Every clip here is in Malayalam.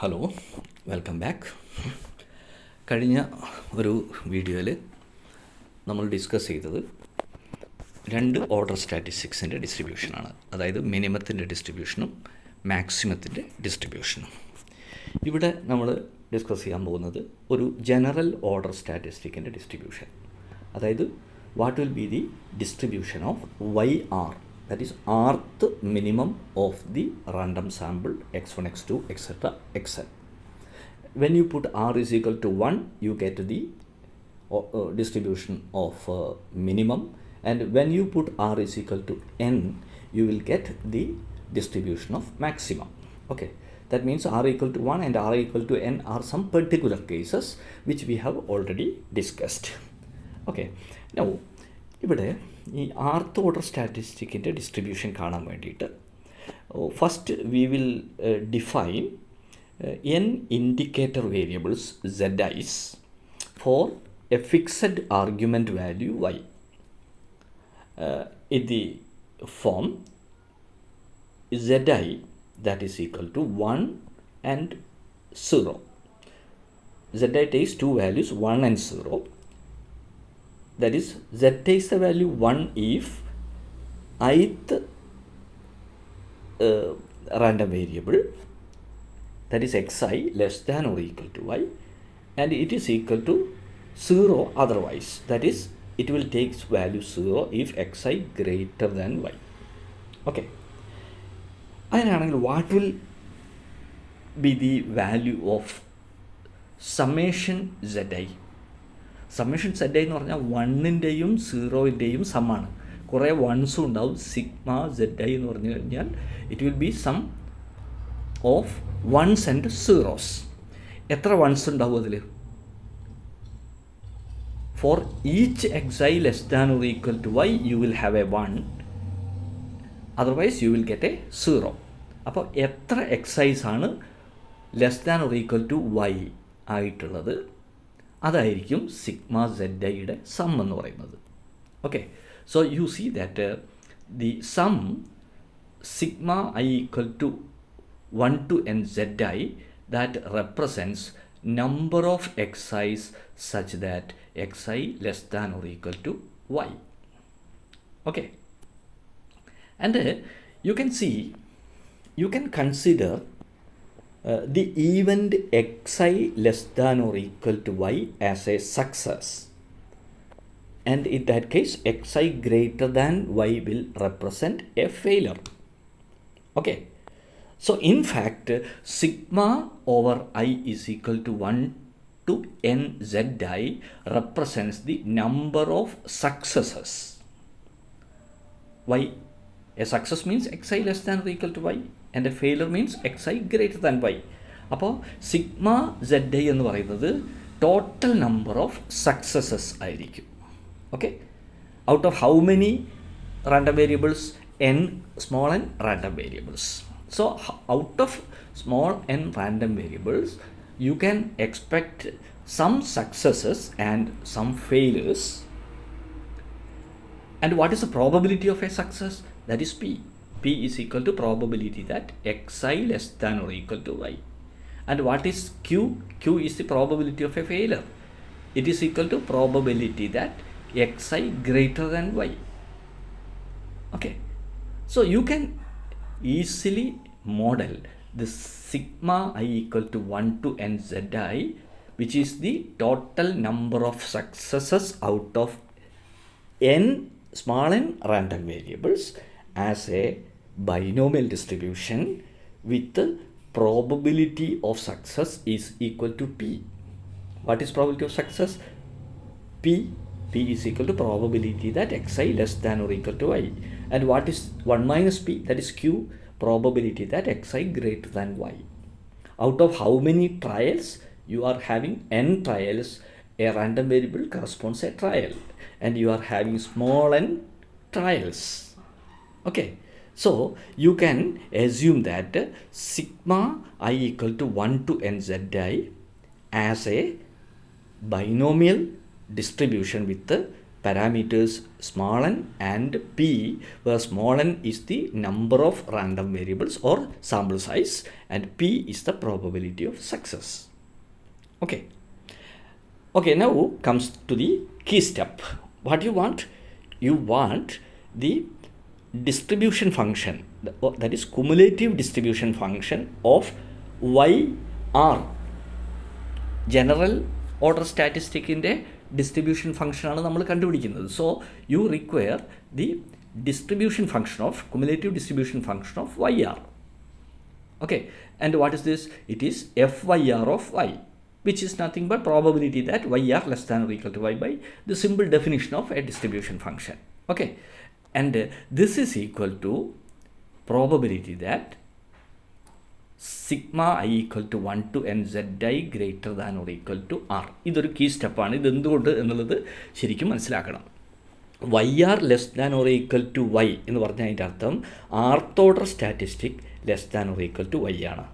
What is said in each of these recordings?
Hello, welcome back. കഴിഞ്ഞ ഒരു വീഡിയോയിൽ നമ്മൾ ഡിസ്കസ് ചെയ്തത് രണ്ട് ഓർഡർ സ്റ്റാറ്റിസ്റ്റിക്സിൻ്റെ ഡിസ്ട്രിബ്യൂഷനാണ്. അതായത് മിനിമത്തിൻ്റെ ഡിസ്ട്രിബ്യൂഷനും മാക്സിമത്തിൻ്റെ ഡിസ്ട്രിബ്യൂഷനും. ഇവിടെ നമ്മൾ ഡിസ്കസ് ചെയ്യാൻ പോകുന്നത് ഒരു ജനറൽ ഓർഡർ സ്റ്റാറ്റിസ്റ്റിക്കിൻ്റെ ഡിസ്ട്രിബ്യൂഷൻ. അതായത് what will be the distribution of YR, that is rth minimum of the random sample x1, x2, etc. xn. When you put r is equal to 1, you get the distribution of minimum, and when you put r is equal to n, you will get the distribution of maximum. Okay, that means r equal to 1 and r equal to n are some particular cases which we have already discussed. Okay, now ഇവിടെ ഈ ആർത്ത് ഓർഡർ സ്റ്റാറ്റിസ്റ്റിക്കിൻ്റെ ഡിസ്ട്രിബ്യൂഷൻ കാണാൻ വേണ്ടിയിട്ട് first we will define n indicator variables ZIs for a fixed argument value y in the form ZI that is equal to 1 and 0. ZI takes two values 1 and 0. That is, Z takes the value 1 if ith random variable, that is xi, less than or equal to y, and it is equal to 0 otherwise. That is, it will take value 0 if xi greater than y. Okay. അതിനാണെങ്കിൽ what will be the value of summation Zi? Summation ZI എന്ന് പറഞ്ഞാൽ 1ൻ്റെയും 0ൻ്റെയും സമ്മാണ്. കുറേ വൺസും ഉണ്ടാവും. സിഗ്മ ZI എന്ന് പറഞ്ഞു കഴിഞ്ഞാൽ it will be sum of ones and zeros. എത്ര വൺസ് ഉണ്ടാവും അതിൽ? For each xi less than or equal to y you will have a 1, otherwise you will get a 0. അപ്പോൾ എത്ര xi's ആണ് less than or equal to y ആയിട്ടുള്ളത്, അതായിരിക്കും സിഗ്മ ZIയുടെ സം എന്ന് പറയുന്നത്. Okay, so you see that the sum sigma I equal to 1 to n ZI that represents number of xi's such that xi less than or equal to y. Okay, and you can see, you can consider the event xi less than or equal to y as a success, and in that case xi greater than y will represent a failure. Okay, so in fact sigma over I is equal to 1 to n Zi represents the number of successes. Why? A success means xi less than or equal to y, and a failure means xi greater than y. അപ്പോൾ സിഗ്മ ZI എന്ന് പറയുന്നത് ടോട്ടൽ നമ്പർ ഓഫ് സക്സസസ് ആയിരിക്കും. Okay, out of how many random variables? n small n random variables. So out of small n random variables you can expect some successes and some failures. And what is the probability of a success? That is P. P is equal to probability that xi less than or equal to y. And what is Q? Q is the probability of a failure. It is equal to probability that xi greater than y. Okay, so you can easily model the sigma I equal to 1 to n Zi, which is the total number of successes out of n small n random variables, as a binomial distribution with the probability of success is equal to P. What is probability of success? P. P is equal to probability that xi less than or equal to y. And what is 1 minus P? That is Q. Probability that xi greater than y. Out of how many trials you are having? n trials. A random variable corresponds a trial, and you are having small n trials. Okay, so you can assume that sigma I equal to 1 to n Zi as a binomial distribution with the parameters small n and p, where small n is the number of random variables or sample size and p is the probability of success. Okay, now comes to the key step. What you want? You want the distribution function, that is cumulative distribution function of YR, general order statisticൻ്റെ distribution function ആണ് നമ്മൾ കണ്ടുപിടിക്കുന്നത്. So you require the distribution function of cumulative distribution function of YR. Okay, and what is this? It is FYR of Y, which is nothing but probability that YR less than or equal to Y by the simple definition of a distribution function. Okay, and this is equal to probability that sigma I equal to 1 to n zi greater than or equal to R. ഇതൊരു കീ സ്റ്റെപ്പാണ്. ഇത് എന്തുകൊണ്ട് എന്നുള്ളത് ശരിക്കും മനസ്സിലാക്കണം. YR less than or equal to Y എന്ന് പറഞ്ഞാൽ അതിൻ്റെ അർത്ഥം rth order statistic less than or equal to Y ആണ്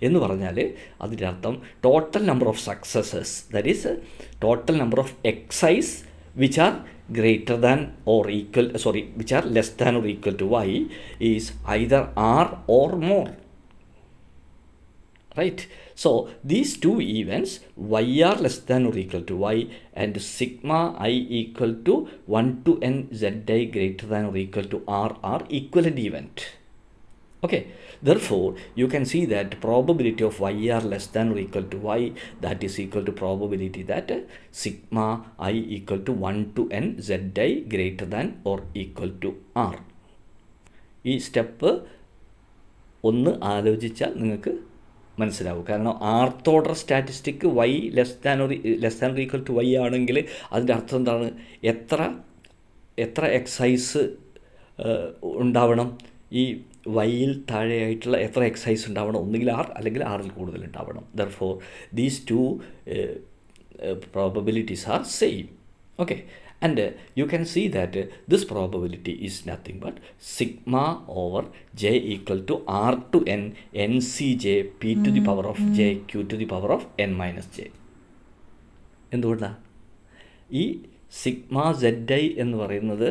എന്ന് പറഞ്ഞാൽ അതിൻ്റെ അർത്ഥം total number of successes, that is total number of X i's which are greater than or equal, which are less than or equal to Y is either R or more. Right? So these two events, YR less than or equal to Y and sigma I equal to 1 to n zi greater than or equal to R are equivalent event. Okay, therefore you can see that probability of YR less than or equal to Y, that is equal to probability that sigma I equal to 1 to n zi greater than or equal to R. ഈ സ്റ്റെപ്പ് ഒന്ന് ആലോചിച്ചാൽ നിങ്ങൾക്ക് മനസ്സിലാവും. കാരണം rth order statistic Y less than or equal to Y ആണെങ്കിൽ അതിൻ്റെ അർത്ഥം എന്താണ്? എത്ര എക്സൈസ് ഉണ്ടാവണം? ഈ വൈയിൽ താഴെയായിട്ടുള്ള എത്ര എക്സൈസ് ഉണ്ടാവണം? ഒന്നുകിൽ R അല്ലെങ്കിൽ Rൽ കൂടുതൽ ഉണ്ടാവണം. Therefore these two probabilities are same. Okay, and you can see that this probability is nothing but sigma over j equal to R to n ncj p to the power of j q to the power of n minus j. എന്തുകൊണ്ടാണ് ഈ സിഗ്മ ZI എന്ന് പറയുന്നത്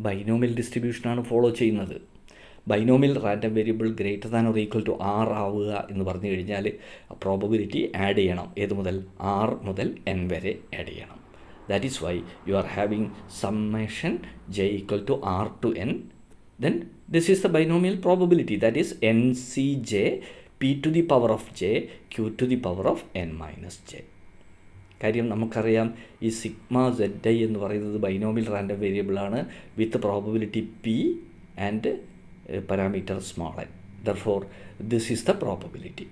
ബൈനോമിയൽ ഡിസ്ട്രിബ്യൂഷനാണ് ഫോളോ ചെയ്യുന്നത്. Binomial random variable greater than or equal to R ആവുക എന്ന് പറഞ്ഞു കഴിഞ്ഞാൽ പ്രോബബിലിറ്റി ആഡ് ചെയ്യണം. ഏത് മുതൽ? R മുതൽ n വരെ ആഡ് ചെയ്യണം. That is why you are having summation j equal to R to n. Then this is the binomial probability, that is ncj p to the power of j q to the power of n minus j. കാര്യം നമുക്കറിയാം ഈ സിഗ്മ ZI എന്ന് പറയുന്നത് ബൈനോമിയൽ റാൻഡം വേരിയബിൾ ആണ് with probability p and parameter small n. Therefore this is the probability,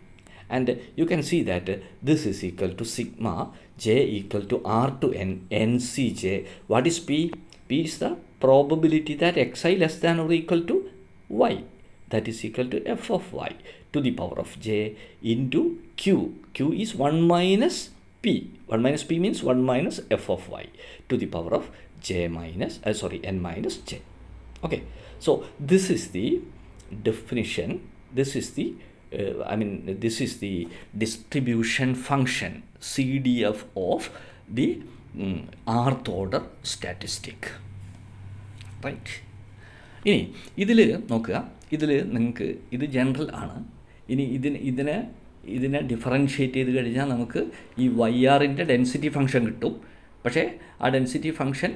and you can see that this is equal to sigma j equal to R to n ncj. What is p? P is the probability that xi less than or equal to y, that is equal to f of y to the power of j into q. Q is 1 minus p. 1 minus p means 1 minus f of y to the power of j minus n minus j. Okay, so this is the definition. This is the this is the distribution function CDF of the rth order statistic. Right? ഇനി ഇതിൽ നോക്കുക, ഇതിൽ നിങ്ങൾക്ക് ഇത് ജനറൽ ആണ്. ഇനി ഇതിനെ ഡിഫറൻഷ്യേറ്റ് ചെയ്ത് കഴിഞ്ഞാൽ നമുക്ക് ഈ YRൻ്റെ ഡെൻസിറ്റി ഫംഗ്ഷൻ കിട്ടും. പക്ഷേ ആ ഡെൻസിറ്റി ഫംഗ്ഷൻ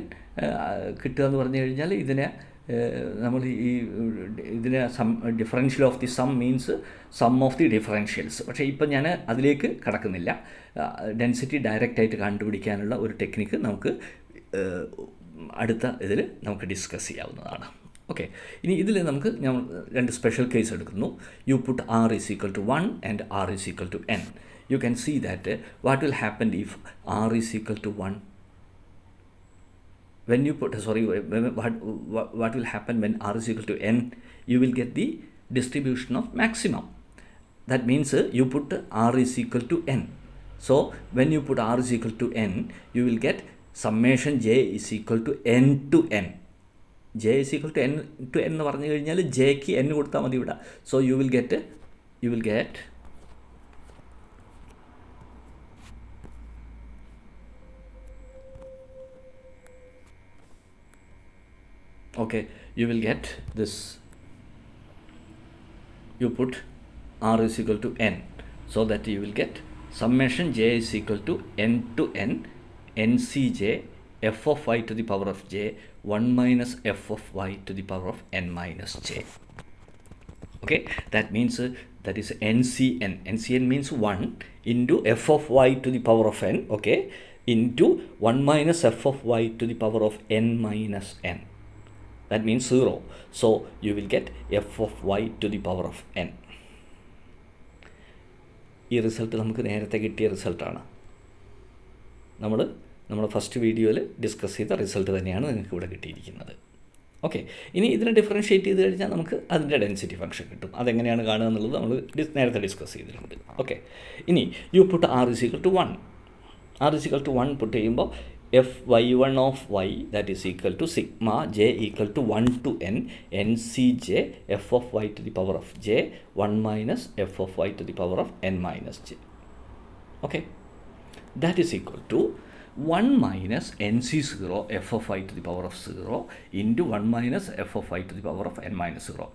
കിട്ടുക എന്ന് പറഞ്ഞു കഴിഞ്ഞാൽ നമ്മൾ ഇതിനെ differential of the sum means sum of the differentials. പക്ഷേ ഇപ്പം ഞാൻ അതിലേക്ക് കടക്കുന്നില്ല. ഡെൻസിറ്റി ഡയറക്റ്റായിട്ട് കണ്ടുപിടിക്കാനുള്ള ഒരു ടെക്നിക്ക് നമുക്ക് അടുത്ത ഇതിൽ നമുക്ക് ഡിസ്കസ് ചെയ്യാവുന്നതാണ്. ഓക്കെ, ഇനി ഇതിൽ നമുക്ക് ഞാൻ രണ്ട് സ്പെഷ്യൽ കേസ് എടുക്കുന്നു. You put R is equal to 1 and R is equal to n. You can see that what will happen if R is equal to 1. When you put, what will happen when R is equal to n? You will get the distribution of maximum. That means you put R is equal to n. So when you put R is equal to n, you will get summation j is equal to n to n. J is equal to n to n എന്ന് പറഞ്ഞു കഴിഞ്ഞാൽ jക്ക് n കൊടുത്താൽ മതി ഇവിടെ. So you will get Okay, you will get this. You put r is equal to n, so that you will get summation j is equal to n to n ncj f of y to the power of j 1 minus f of y to the power of n minus j. Okay, that means that is ncn. Ncn means 1 into f of y to the power of n, okay, into 1 minus f of y to the power of n minus n. That means 0. So you will get f of y to the power of n. ഈ റിസൾട്ട് നമുക്ക് നേരത്തെ കിട്ടിയ റിസൾട്ടാണ്. നമ്മുടെ ഫസ്റ്റ് വീഡിയോയിൽ ഡിസ്കസ് ചെയ്ത റിസൾട്ട് തന്നെയാണ് നിങ്ങൾക്ക് ഇവിടെ കിട്ടിയിരിക്കുന്നത്. ഓക്കെ, ഇനി ഇതിനെ ഡിഫറൻഷ്യേറ്റ് ചെയ്ത് കഴിഞ്ഞാൽ നമുക്ക് അതിൻ്റെ ഡെൻസിറ്റി ഫംഗ്ഷൻ കിട്ടും. അതെങ്ങനെയാണ് കാണുക എന്നുള്ളത് നമ്മൾ നേരത്തെ ഡിസ്കസ് ചെയ്തിട്ടുണ്ട്. ഓക്കെ, ഇനി you put r is equal to 1. r is equal to 1 puttu ചെയ്യുമ്പോൾ fy1 of y that is equal to sigma j equal to 1 to n ncj f of y to the power of j 1 minus f of y to the power of n minus j. Okay, that is equal to 1 minus nc0 f of y to the power of 0 into 1 minus f of y to the power of n minus 0.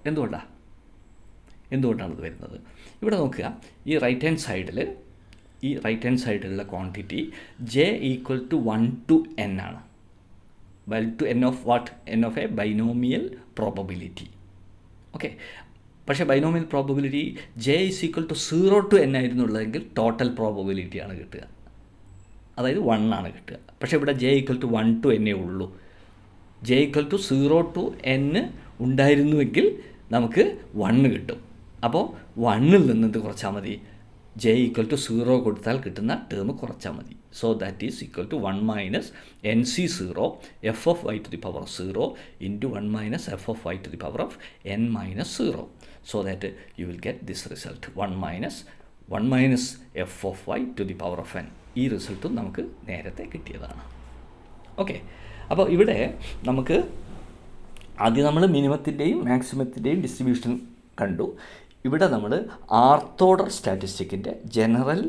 എന്തുകൊണ്ടാണ് ഇത് വരുന്നത്? ഇവിടെ നോക്കുക, ഈ റൈറ്റ് ഹാൻഡ് സൈഡിലുള്ള quantity j equal to 1 to n ആണ്. Well to n of what? n of a binomial probability. Okay, പക്ഷേ binomial probability j is equal to 0 to n ആയിരുന്നുള്ളതെങ്കിൽ ടോട്ടൽ പ്രോബബിലിറ്റിയാണ് കിട്ടുക, അതായത് 1 ആണ് കിട്ടുക. പക്ഷേ ഇവിടെ j equal to 1 to n ഉള്ളൂ. j equal to 0 to n ഉണ്ടായിരുന്നുവെങ്കിൽ നമുക്ക് 1 കിട്ടും. അപ്പോൾ 1ൽ നിന്നത് കുറച്ചാൽ മതി. j ഈക്വൽ ടു 0 കൊടുത്താൽ കിട്ടുന്ന ടേം കുറച്ചാൽ മതി. So that is equal to 1 minus nc0 f of y to the power of 0 into 1 minus f of y to the power of n minus 0. So that you will get this result 1 minus f of y to the power of n. ഈ റിസൾട്ടും നമുക്ക് നേരത്തെ കിട്ടിയതാണ്. ഓക്കെ, അപ്പോൾ ഇവിടെ നമുക്ക് ആദ്യം നമ്മൾ മിനിമത്തിൻ്റെയും മാക്സിമത്തിൻ്റെയും ഡിസ്ട്രിബ്യൂഷൻ കണ്ടു. ഇവിടെ നമ്മൾ ആർത്ത് ഓർഡർ സ്റ്റാറ്റിസ്റ്റിക്കിൻ്റെ ജനറൽ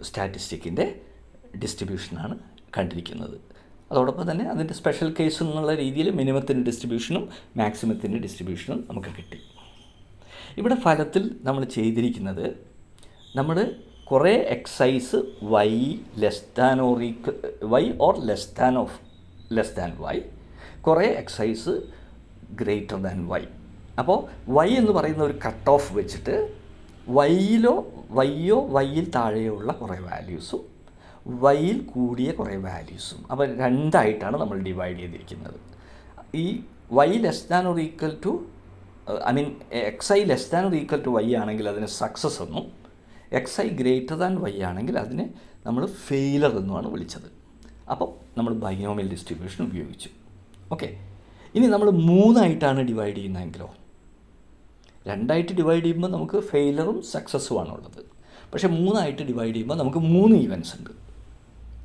സ്റ്റാറ്റിസ്റ്റിക്കിൻ്റെ ഡിസ്ട്രിബ്യൂഷനാണ് കണ്ടിരിക്കുന്നത്. അതോടൊപ്പം തന്നെ അതിൻ്റെ സ്പെഷ്യൽ കേസ് എന്നുള്ള രീതിയിൽ മിനിമത്തിൻ്റെ ഡിസ്ട്രിബ്യൂഷനും മാക്സിമത്തിൻ്റെ ഡിസ്ട്രിബ്യൂഷനും നമുക്ക് കിട്ടി. ഇവിടെ ഫലത്തിൽ നമ്മൾ ചെയ്തിരിക്കുന്നത്, നമ്മൾ കുറേ excise y or less than y, കുറേ എക്സൈസ് ഗ്രേറ്റർ ദാൻ y. അപ്പോൾ y എന്ന് പറയുന്ന ഒരു കട്ട് ഓഫ് വെച്ചിട്ട് വൈയിൽ താഴെയോ ഉള്ള കുറേ വാല്യൂസും വൈയിൽ കൂടിയ കുറേ വാല്യൂസും, അപ്പോൾ രണ്ടായിട്ടാണ് നമ്മൾ ഡിവൈഡ് ചെയ്തിരിക്കുന്നത്. ഈ y less than or equal to xi less than or equal to y ആണെങ്കിൽ അതിന് സക്സസ് എന്നും, xi ഗ്രേറ്റർ ദാൻ y ആണെങ്കിൽ അതിനെ നമ്മൾ ഫെയിലർ എന്നുമാണ് വിളിച്ചത്. അപ്പോൾ നമ്മൾ ബൈനോമിയൽ ഡിസ്ട്രിബ്യൂഷൻ ഉപയോഗിച്ചു. ഓക്കെ, ഇനി നമ്മൾ 3 ആയിട്ടാണ് ഡിവൈഡ് ചെയ്യുന്നതെങ്കിലോ, 2 ആയിട്ട് ഡിവൈഡ് ചെയ്യുമ്പോൾ നമുക്ക് ഫെയിലറും സക്സസ്സും ആണുള്ളത്. പക്ഷേ 3 ആയിട്ട് ഡിവൈഡ് ചെയ്യുമ്പോൾ നമുക്ക് 3 ഈവൻസ് ഉണ്ട്.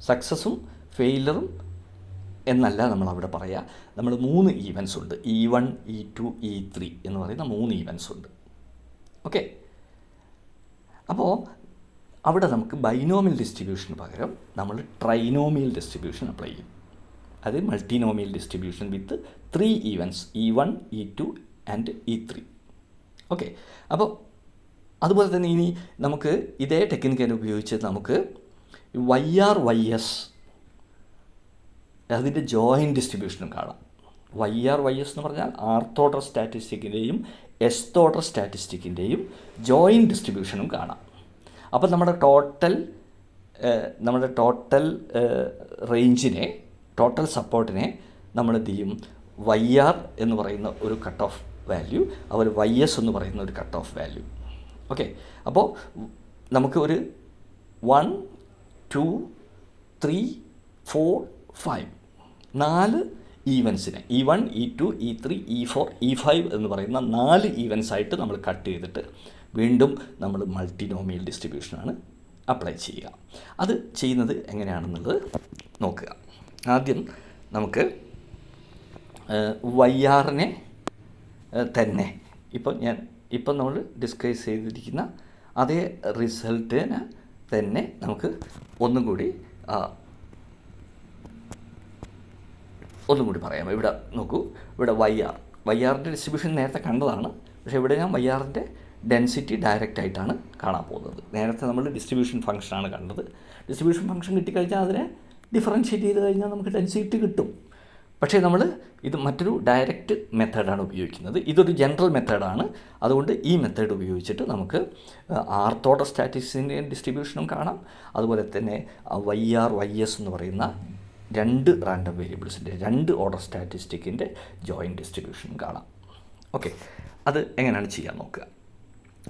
സക്സസ്സും ഫെയിലറും എന്നല്ല നമ്മളവിടെ പറയുക, നമ്മൾ 3 ഈവൻസ് ഉണ്ട്. E1 E2 E3 എന്ന് പറയുന്ന 3 ഈവൻസ് ഉണ്ട്. ഓക്കെ, അപ്പോൾ അവിടെ നമുക്ക് ബൈനോമിയൽ ഡിസ്ട്രിബ്യൂഷന് പകരം നമ്മൾ ട്രൈനോമിയൽ ഡിസ്ട്രിബ്യൂഷൻ അപ്ലൈ ചെയ്യും. അത് multinomial distribution with 3 events E1 E2 and E3. Okay, അപ്പോൾ അതുപോലെ തന്നെ ഇനി നമുക്ക് ഇതേ ടെക്നിക്ക് ഉപയോഗിച്ച് നമുക്ക് YR YS അതിൻ്റെ ജോയിൻറ്റ് ഡിസ്ട്രിബ്യൂഷനും കാണാം. YR YS എന്ന് പറഞ്ഞാൽ ആർത്ത് ഓർഡർ സ്റ്റാറ്റിസ്റ്റിക്കിൻ്റെയും എസ്ത് ഓർഡർ സ്റ്റാറ്റിസ്റ്റിക്കിൻ്റെയും ജോയിൻറ്റ് ഡിസ്ട്രിബ്യൂഷനും കാണാം. അപ്പോൾ നമ്മുടെ ടോട്ടൽ റേഞ്ചിനെ, ടോട്ടൽ സപ്പോർട്ടിനെ നമ്മൾ എന്ത് ചെയ്യും? YR എന്ന് പറയുന്ന ഒരു കട്ട് ഓഫ് വാല്യൂ, അവർ YS എന്ന് പറയുന്ന ഒരു കട്ട് ഓഫ് വാല്യൂ. ഓക്കെ, അപ്പോൾ നമുക്ക് ഒരു 1 2 3 4 5 4 ഈവൻസിനെ E1 E2 E3 E4 E5 എന്ന് പറയുന്ന 4 ഈവൻസായിട്ട് നമ്മൾ കട്ട് ചെയ്തിട്ട് വീണ്ടും നമ്മൾ മൾട്ടിനോമിയൽ ഡിസ്ട്രിബ്യൂഷനാണ് അപ്ലൈ ചെയ്യുക. അത് ചെയ്യുന്നത് എങ്ങനെയാണെന്നുള്ളത് നോക്കുക. ആദ്യം നമുക്ക് YRനെ തന്നെ ഇപ്പം നമ്മൾ ഡിസ്കസ് ചെയ്തിരിക്കുന്ന അതേ റിസൾട്ടിന് തന്നെ നമുക്ക് ഒന്നും കൂടി ഒന്നും കൂടി പറയാം. ഇവിടെ നോക്കൂ, ഇവിടെ വൈ ആറിൻ്റെ ഡിസ്ട്രിബ്യൂഷൻ നേരത്തെ കണ്ടതാണ്. പക്ഷേ ഇവിടെ ഞാൻ വൈ ആറിൻ്റെ ഡെൻസിറ്റി ഡയറക്റ്റ് ആയിട്ടാണ് കാണാൻ പോകുന്നത്. നേരത്തെ നമ്മൾ ഡിസ്ട്രിബ്യൂഷൻ ഫംഗ്ഷനാണ് കണ്ടത്. ഡിസ്ട്രിബ്യൂഷൻ ഫംഗ്ഷൻ കിട്ടിക്കഴിഞ്ഞാൽ അതിനെ ഡിഫറൻഷ്യേറ്റ് ചെയ്ത് കഴിഞ്ഞാൽ നമുക്ക് ഡെൻസിറ്റി കിട്ടും. പക്ഷേ നമ്മൾ ഇത് മറ്റൊരു ഡയറക്റ്റ് മെത്തേഡാണ് ഉപയോഗിക്കുന്നത്. ഇതൊരു ജനറൽ മെത്തേഡാണ്. അതുകൊണ്ട് ഈ മെത്തേഡ് ഉപയോഗിച്ചിട്ട് നമുക്ക് ആർത്ത് ഓർഡർ സ്റ്റാറ്റിസ്റ്റിക്സിൻ്റെ ഡിസ്ട്രിബ്യൂഷനും കാണാം. അതുപോലെ തന്നെ വൈ ആർ വൈ എസ് എന്ന് പറയുന്ന രണ്ട് റാൻഡം വേരിയബിൾസിൻ്റെ രണ്ട് ഓർഡർ സ്റ്റാറ്റിസ്റ്റിക്കിൻ്റെ ജോയിൻറ്റ് ഡിസ്ട്രിബ്യൂഷനും കാണാം. ഓക്കെ, അത് എങ്ങനെയാണ് ചെയ്യാൻ നോക്കുക.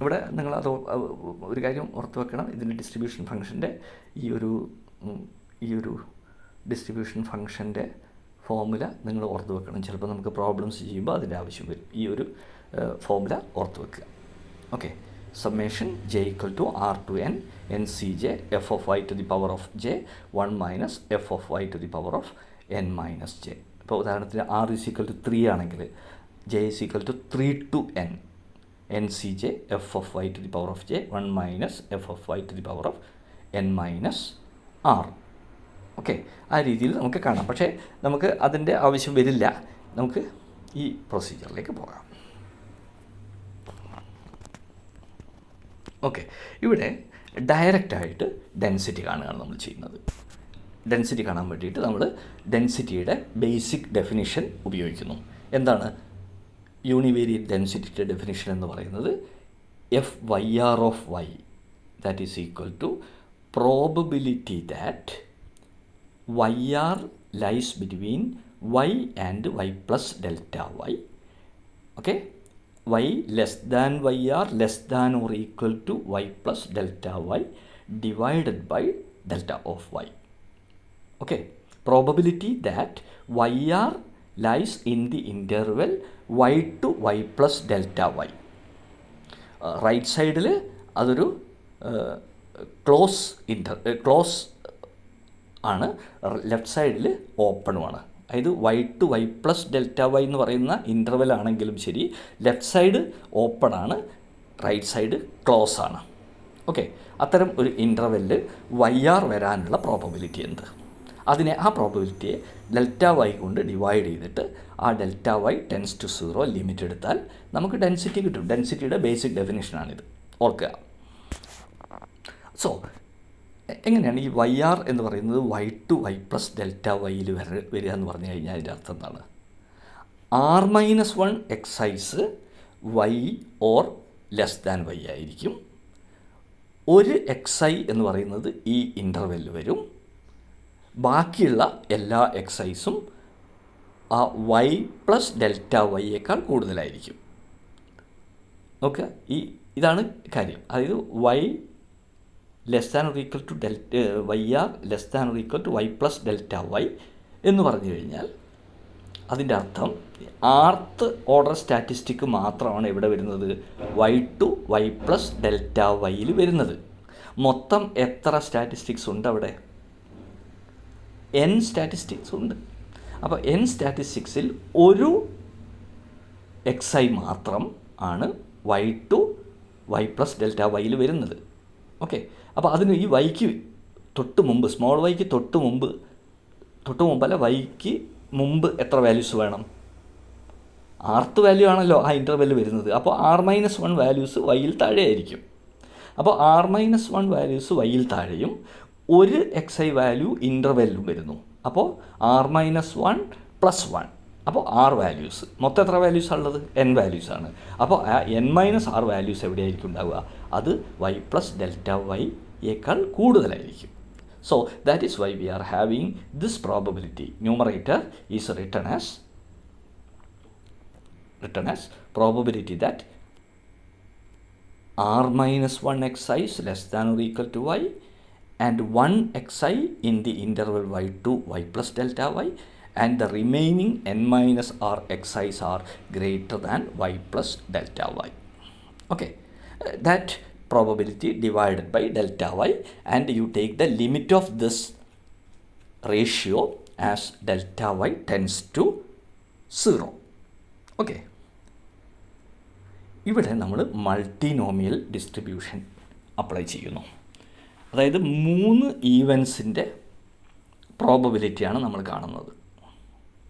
ഇവിടെ നിങ്ങൾ അത് ഒരു കാര്യം ഓർത്ത് വെക്കണം. ഇതിൻ്റെ ഡിസ്ട്രിബ്യൂഷൻ ഫംഗ്ഷൻ്റെ ഈ ഒരു ഡിസ്ട്രിബ്യൂഷൻ ഫംഗ്ഷൻ്റെ ഫോർമുല നിങ്ങൾ ഓർത്ത് വെക്കണം. ചിലപ്പോൾ നമുക്ക് പ്രോബ്ലംസ് ചെയ്യുമ്പോൾ അതിൻ്റെ ആവശ്യം വരും. ഈ ഒരു ഫോർമുല ഓർത്ത് വെക്കുക. Okay, summation j equal to r to n n c j f of y to the power of j 1 minus f of y to the power of n minus j. ഇപ്പോൾ ഉദാഹരണത്തിന് ആർ ഈസ് ഈക്വൽ ടു 3 ആണെങ്കിൽ j is equal to 3 to n n c j f of y to the power of j 1 minus f of y to the power of n minus r. Okay, ആ രീതിയിൽ നമുക്ക് കാണാം. പക്ഷേ നമുക്ക് അതിൻ്റെ ആവശ്യം വരില്ല. നമുക്ക് ഈ പ്രൊസീജിയറിലേക്ക് പോകാം. ഓക്കെ, ഇവിടെ ഡയറക്റ്റായിട്ട് ഡെൻസിറ്റി കാണുകയാണ് നമ്മൾ ചെയ്യുന്നത്. ഡെൻസിറ്റി കാണാൻ വേണ്ടിയിട്ട് നമ്മൾ ഡെൻസിറ്റിയുടെ ബേസിക് ഡെഫിനിഷൻ ഉപയോഗിക്കുന്നു. എന്താണ് യൂണിവേരിയറ്റ് ഡെൻസിറ്റിയുടെ ഡെഫിനിഷൻ എന്ന് പറയുന്നത്? F y r of y that is equal to probability that y r lies between y and y plus delta y. Okay, y less than yr less than or equal to y plus delta y divided by delta of y. Okay, probability that yr lies in the interval y to y plus delta y. Right സൈഡിൽ അതൊരു ക്ലോസ് ആണ്, ലെഫ്റ്റ് സൈഡിൽ ഓപ്പണുമാണ്. അതായത് y to Y plus delta y എന്ന് പറയുന്ന ഇൻ്റർവെൽ ആണെങ്കിലും ശരി, ലെഫ്റ്റ് സൈഡ് ഓപ്പൺ ആണ്, റൈറ്റ് സൈഡ് ക്ലോസ് ആണ്. ഓക്കെ, അത്തരം ഒരു ഇൻ്റർവെല്ലിൽ വൈ ആർ വരാനുള്ള പ്രോബബിലിറ്റി എന്ത്? ആ പ്രോബബിലിറ്റിയെ ഡെൽറ്റ വൈ കൊണ്ട് ഡിവൈഡ് ചെയ്തിട്ട് ആ delta y tends to 0 limit എടുത്താൽ നമുക്ക് ഡെൻസിറ്റി കിട്ടും. ഡെൻസിറ്റിയുടെ ബേസിക് ഡെഫിനിഷനാണിത്, ഓർക്കുക. സോ എങ്ങനെയാണ് ഈ വൈ ആർ എന്ന് പറയുന്നത് Y to Y plus delta വൈയിൽ വരിക എന്ന് പറഞ്ഞു കഴിഞ്ഞാൽ അതിൻ്റെ അർത്ഥം എന്താണ്? r-1 X i's Y or less than Y ആയിരിക്കും. ഒരു എക്സൈ എന്ന് പറയുന്നത് ഈ ഇൻ്റർവെല്ലിൽ വരും. ബാക്കിയുള്ള എല്ലാ എക്സൈസും ആ വൈ പ്ലസ് ഡെൽറ്റ വൈയേക്കാൾ കൂടുതലായിരിക്കും. ഓക്കെ, ഇതാണ് കാര്യം. അതായത് y less than or equal to y r less than or equal to Y plus delta y എന്ന് പറഞ്ഞു കഴിഞ്ഞാൽ അതിൻ്റെ അർത്ഥം ആർത്ത് ഓർഡർ സ്റ്റാറ്റിസ്റ്റിക് മാത്രമാണ് ഇവിടെ വരുന്നത്, Y to Y plus delta വൈയിൽ വരുന്നത്. മൊത്തം എത്ര സ്റ്റാറ്റിസ്റ്റിക്സ് ഉണ്ട് അവിടെ? n സ്റ്റാറ്റിസ്റ്റിക്സ് ഉണ്ട്. അപ്പോൾ n സ്റ്റാറ്റിസ്റ്റിക്സിൽ ഒരു എക്സ് ഐ മാത്രം ആണ് Y to Y plus delta വൈയിൽ വരുന്നത്. ഓക്കെ, അപ്പോൾ അതിന് ഈ വൈക്ക് തൊട്ട് മുമ്പ്, സ്മോൾ വൈക്ക് തൊട്ട് മുമ്പല്ല, വൈക്ക് മുമ്പ് എത്ര വാല്യൂസ് വേണം? ആർത്ത് വാല്യൂ ആണല്ലോ ആ ഇൻ്റർവെല്ലിൽ വരുന്നത്. അപ്പോൾ r-1 വാല്യൂസ് വൈയിൽ താഴെ ആയിരിക്കും. അപ്പോൾ r-1 വാല്യൂസ് വൈയിൽ താഴെയും ഒരു എക്സ് ഐ വാല്യൂ ഇൻ്റർവെല്ലും വരുന്നു. അപ്പോൾ r-1 + 1, അപ്പോൾ r വാല്യൂസ്. മൊത്തം എത്ര വാല്യൂസാണ് ഉള്ളത്? n വാല്യൂസാണ്. അപ്പോൾ ആ n-r വാല്യൂസ് എവിടെയായിരിക്കും ഉണ്ടാവുക? അത് y പ്ലസ് ഡെൽറ്റ വൈയേക്കാൾ കൂടുതലായിരിക്കും. So that is y we are having this probability. Numerator is written as probability that r-1 xi is less than or equal to y and 1 xi in the interval y to y plus delta y, and the remaining n-r xi's are greater than y plus delta y. Okay, that probability divided by delta y, and you take the limit of this ratio as delta y tends to 0. Okay, ഇവിടെ നമ്മൾ മൾട്ടിനോമിയൽ ഡിസ്ട്രിബ്യൂഷൻ അപ്ലൈ ചെയ്യുന്നു. അതായത് 3 ഈവൻസിൻ്റെ പ്രോബബിലിറ്റിയാണ് നമ്മൾ കാണുന്നത്.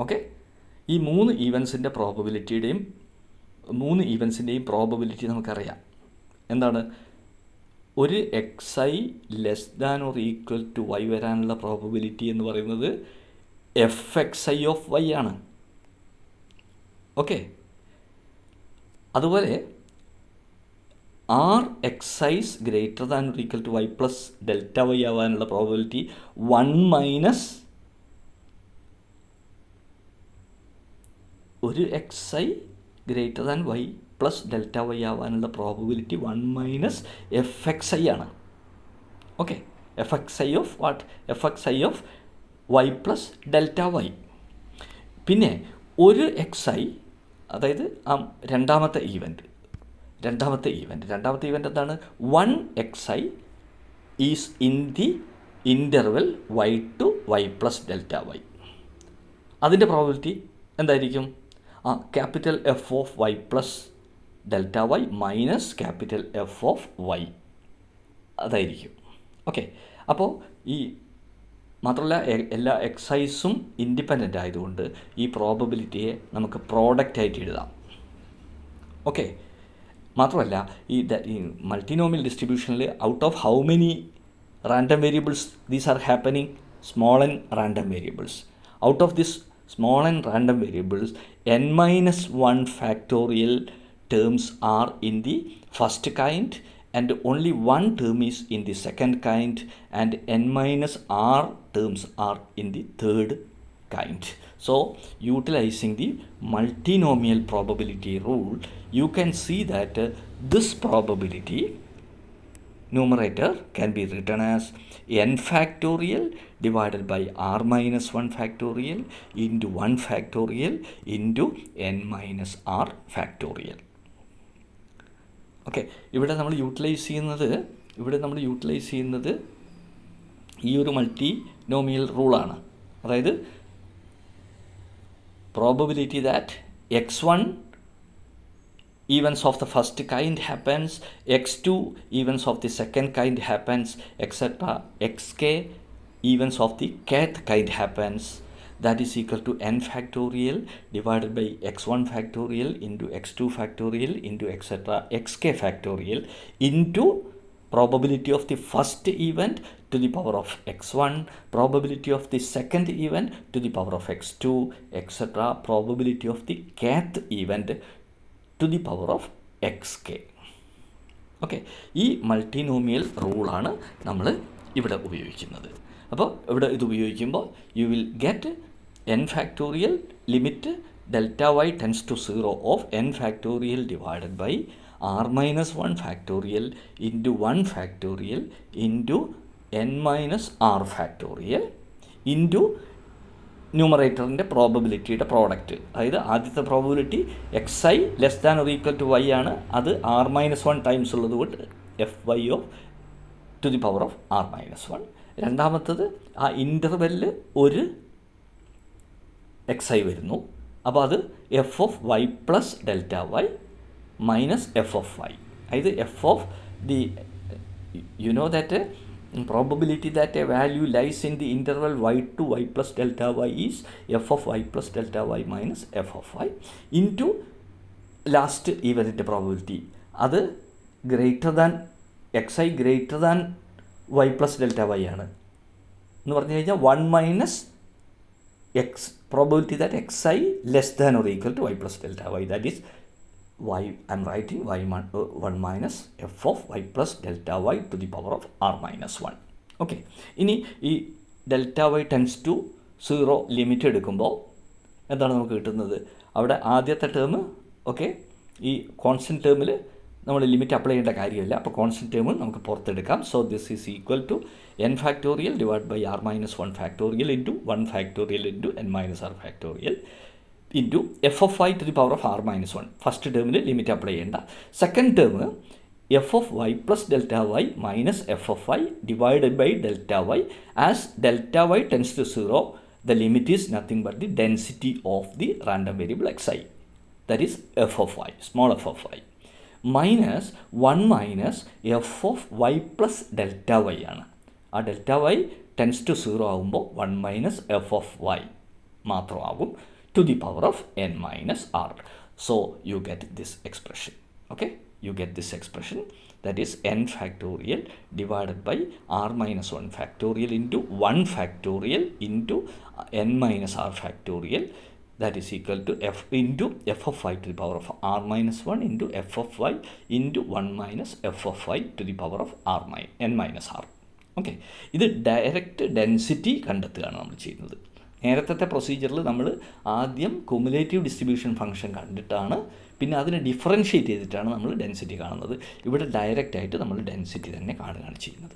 ഓക്കെ, ഈ മൂന്ന് ഈവൻസിൻ്റെയും പ്രോബബിലിറ്റി നമുക്കറിയാം. എന്താണ്? ഒരു xi less than or equal to y വരാനുള്ള പ്രോബബിലിറ്റി എന്ന് പറയുന്നത് fxi ഓഫ് y ആണ്. ഓക്കെ, അതുപോലെ ആർ എക്സൈസ് greater than or equal to y plus delta y ആവാനുള്ള പ്രോബബിലിറ്റി 1 മൈനസ് ഒരു xi greater than y plus delta y ആവാനുള്ള പ്രോബബിലിറ്റി 1 മൈനസ് fxi ആണ്. Okay, fxi of what? fxi of y plus delta y. പിന്നെ ഒരു xi, അതായത് രണ്ടാമത്തെ ഈവൻറ്റ് എന്താണ്? 1 xi is in the interval y ടു y പ്ലസ് ഡെൽറ്റ y. അതിൻ്റെ പ്രോബബിലിറ്റി എന്തായിരിക്കും? Capital f of y plus delta y minus capital f of y അതായിരിക്കും. ഓക്കെ, അപ്പോൾ ഈ മാത്രമല്ല എല്ലാ എക്സൈസും ഇൻഡിപെൻഡൻ്റ് ആയതുകൊണ്ട് ഈ പ്രോബബിലിറ്റിയെ നമുക്ക് പ്രോഡക്റ്റായിട്ട് എഴുതാം. ഓക്കെ, മാത്രമല്ല ഈ മൾട്ടിനോമിയൽ ഡിസ്ട്രിബ്യൂഷനിൽ out of how many random variables these are happening? Small n random variables. Out of this small n random variables, n minus 1 factorial terms are in the first kind and only one term is in the second kind, and n minus r terms are in the third kind. So utilizing the multinomial probability rule, you can see that this probability numerator can be written as n factorial divided by r minus 1 factorial into 1 factorial into n minus r factorial. Okay, ഇവിടെ നമ്മൾ യൂട്ടിലൈസ് ചെയ്യുന്നത് ഈ ഒരു മൾട്ടിനോമിയൽ റൂളാണ്. അതായത് probability that x1 events of the first kind happens, x2 events of the second kind happens, etc. xk events of the kth kind happens. That is equal to n factorial divided by x1 factorial into x2 factorial into etc. xk factorial into probability of the first event to the power of x1, probability of the second event to the power of x2, etc. probability of the kth event to the power of xk. Okay, ഈ മൾട്ടിനോമിയൽ റൂളാണ് നമ്മൾ ഇവിടെ ഉപയോഗിക്കുന്നത്. അപ്പോൾ ഇവിടെ ഇത് ഉപയോഗിക്കുമ്പോൾ you will get n factorial limit delta y tends to 0 of n factorial divided by r minus 1 factorial into 1 factorial into n minus r factorial into ന്യൂമറേറ്ററിൻ്റെ പ്രോബബിലിറ്റിയുടെ പ്രോഡക്റ്റ്. അതായത് ആദ്യത്തെ probability xi less than or equal to y ആണ്. അത് r minus 1 ടൈംസ് ഉള്ളത് കൊണ്ട് fy of two the power of r minus 1. രണ്ടാമത്തത് ആ ഇൻ്റർവെല്ലിൽ ഒരു xi വരുന്നു. അപ്പോൾ അത് f of y plus delta y minus f of y. അതായത് f of the you know that probability that a value lies in the interval y to y plus delta y is f of y plus delta y minus f of y into last event probability. അത് greater than xi greater than y plus delta y ആണ് എന്ന് പറഞ്ഞു കഴിഞ്ഞാൽ 1 minus x probability that xi less than or equal to y plus delta y, that is y, I am writing y 1 minus f of y plus delta y to the power of r minus 1. Okay, ഇനി ഈ delta y tends to 0 limit എടുക്കുമ്പോൾ എന്താണ് നമുക്ക് കിട്ടുന്നത്? അവിടെ ആദ്യത്തെ ടേം ഓക്കെ, ഈ കോൺസ്റ്റൻറ്റ് ടേമിൽ നമ്മൾ ലിമിറ്റ് അപ്ലൈ ചെയ്യേണ്ട കാര്യമില്ല. അപ്പോൾ കോൺസ്റ്റൻറ്റ് ടേം നമുക്ക് പുറത്തെടുക്കാം. So this is equal to n factorial divide by r minus 1 factorial into 1 factorial into n minus r factorial into f of y to the power of r minus 1. First ടേമിൽ ലിമിറ്റ് അപ്ലൈ ചെയ്യേണ്ട. Second term f of y plus delta y minus f of y divided by delta y. As delta y tends to 0, the limit is nothing but the density of the random variable xi, that is f of y, small f of y, minus 1 minus f of y plus delta y ആണ്. ആ ഡെൽറ്റ വൈ ടെൻസ് ടു 0 ആകുമ്പോൾ 1 മൈനസ് എഫ് ഓഫ് വൈ മാത്രമാകും. to the power of n minus r. So you get this expression. Okay, you get this expression, that is n factorial divided by r minus 1 factorial into 1 factorial into n minus r factorial, that is equal to f into f of y to the power of r minus 1 into f of y into 1 minus f of y to the power of n minus r. Okay, ഇത് ഡയറക്റ്റ് ഡെൻസിറ്റി കണ്ടെത്തുകയാണ് നമ്മൾ ചെയ്യുന്നത്. നേരത്തെ പ്രൊസീജിയറിൽ നമ്മൾ ആദ്യം കുമുലേറ്റീവ് ഡിസ്ട്രിബ്യൂഷൻ ഫംഗ്ഷൻ കണ്ടിട്ടാണ് പിന്നെ അതിനെ ഡിഫറൻഷ്യേറ്റ് ചെയ്തിട്ടാണ് നമ്മൾ ഡെൻസിറ്റി കാണുന്നത്. ഇവിടെ ഡയറക്റ്റായിട്ട് നമ്മൾ ഡെൻസിറ്റി തന്നെ കാണുകയാണ് ചെയ്യുന്നത്.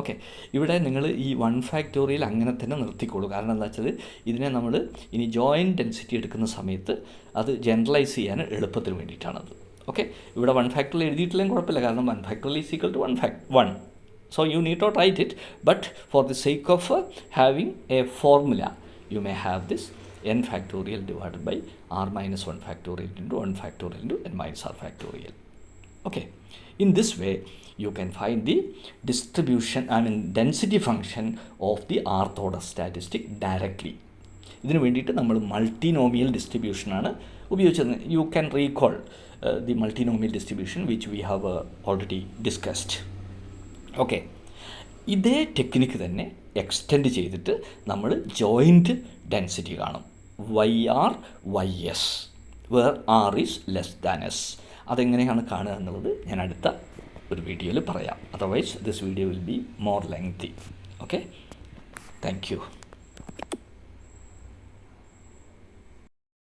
ഓക്കെ, ഇവിടെ നിങ്ങൾ ഈ 1 ഫാക്ടോറിയൽ അങ്ങനെ തന്നെ നിർത്തിക്കോളൂ. കാരണം എന്താ വെച്ചാൽ ഇതിനെ നമ്മൾ ഇനി ജോയിൻറ്റ് ഡെൻസിറ്റി എടുക്കുന്ന സമയത്ത് അത് ജനറലൈസ് ചെയ്യാൻ എളുപ്പത്തിന് വേണ്ടിയിട്ടാണത്. ഓക്കെ, ഇവിടെ 1 ഫാക്ടോറിയൽ എഴുതിയിട്ടില്ലെങ്കിൽ കുഴപ്പമില്ല, കാരണം 1 factorial is equal to 1. So you need not write it, but for the sake of having a formula, you may have this n factorial divided by r minus 1 factorial into 1 factorial into n minus r factorial. Okay, in this way you can find the distribution, density function of the rth order statistic directly. ഇതിന് വേണ്ടിയിട്ട് നമ്മൾ മൾട്ടിനോമിയൽ ഡിസ്ട്രിബ്യൂഷനാണ് ഉപയോഗിച്ചത്. You can recall the multinomial distribution which we have already discussed. Okay, ഇതേ ടെക്നിക്ക് തന്നെ എക്സ്റ്റെൻഡ് ചെയ്തിട്ട് നമ്മൾ ജോയിൻറ്റ് ഡെൻസിറ്റി കാണും, YR/YS where R is less than S. അതെങ്ങനെയാണ് കാണുക എന്നുള്ളത് ഞാൻ അടുത്ത ഒരു വീഡിയോയിൽ പറയാം. Otherwise this video will be more lengthy. Okay, thank U.